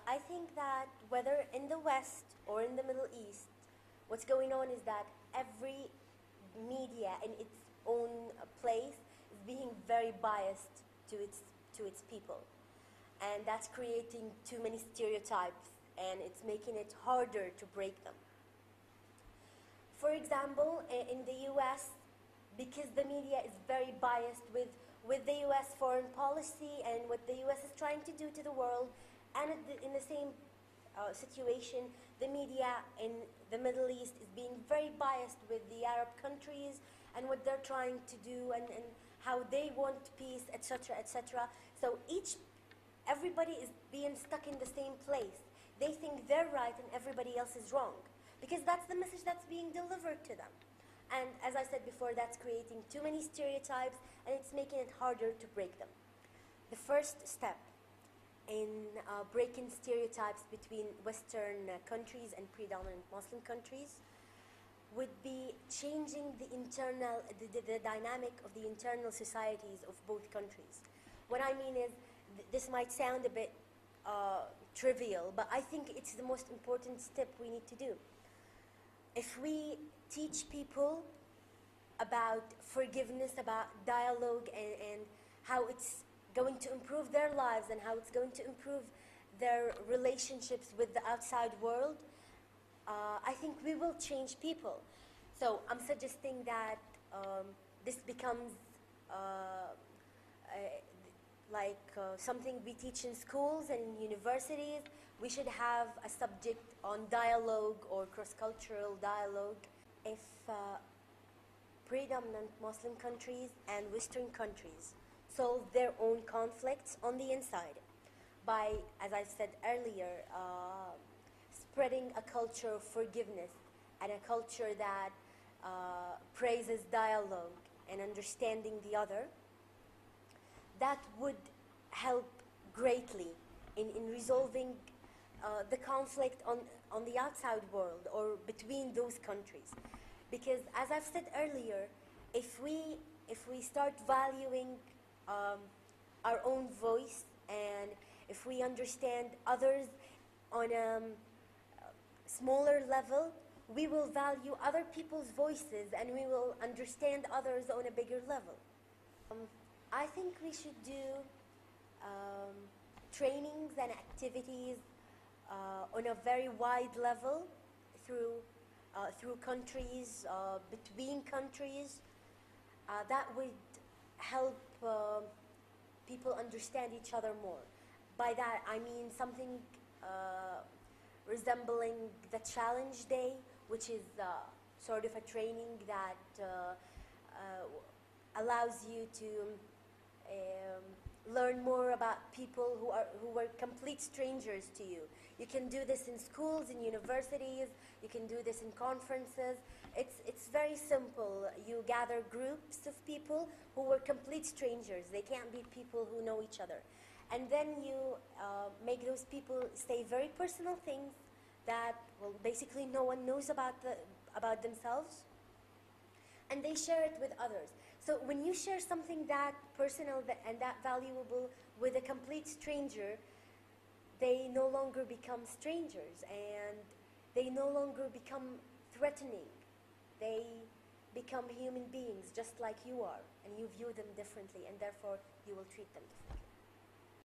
I think that whether in the West or in the Middle East, what's going on is that every media in its own place is being very biased to its people, and that's creating too many stereotypes, and it's making it harder to break them. For example, in the U.S., because the media is very biased with the U.S. foreign policy and what the U.S. is trying to do to the world, and in the same situation, the media in the Middle East is being very biased with the Arab countries and what they're trying to do and how they want peace, etc., etc. So everybody is being stuck in the same place. They think they're right and everybody else is wrong, because that's the message that's being delivered to them. And as I said before, that's creating too many stereotypes, and it's making it harder to break them. The first step in breaking stereotypes between Western countries and predominant Muslim countries would be changing the dynamic of the internal societies of both countries. What I mean is, this might sound a bit trivial, but I think it's the most important step we need to do. If we teach people about forgiveness, about dialogue, and how it's going to improve their lives and how it's going to improve their relationships with the outside world, I think we will change people. So I'm suggesting that this becomes something we teach in schools and in universities. We should have a subject on dialogue or cross-cultural dialogue. If predominant Muslim countries and Western countries solve their own conflicts on the inside by, as I said earlier, spreading a culture of forgiveness and a culture that praises dialogue and understanding the other, that would help greatly in resolving the conflict on the outside world or between those countries. Because as I've said earlier, if we start valuing our own voice, and if we understand others on a smaller level, we will value other people's voices and we will understand others on a bigger level. I think we should do trainings and activities on a very wide level through countries, between countries. That would help people understand each other more. By that I mean something resembling the Challenge Day, which is sort of a training that allows you to learn more about people who were complete strangers to you. You can do this in schools, in universities, you can do this in conferences. It's very simple. You gather groups of people who were complete strangers. They can't be people who know each other. And then you make those people say very personal things that, well, basically no one knows about themselves, and they share it with others. So when you share something that personal and that valuable with a complete stranger, they no longer become strangers, and they no longer become threatening. They become human beings just like you are, and you view them differently, and therefore you will treat them differently.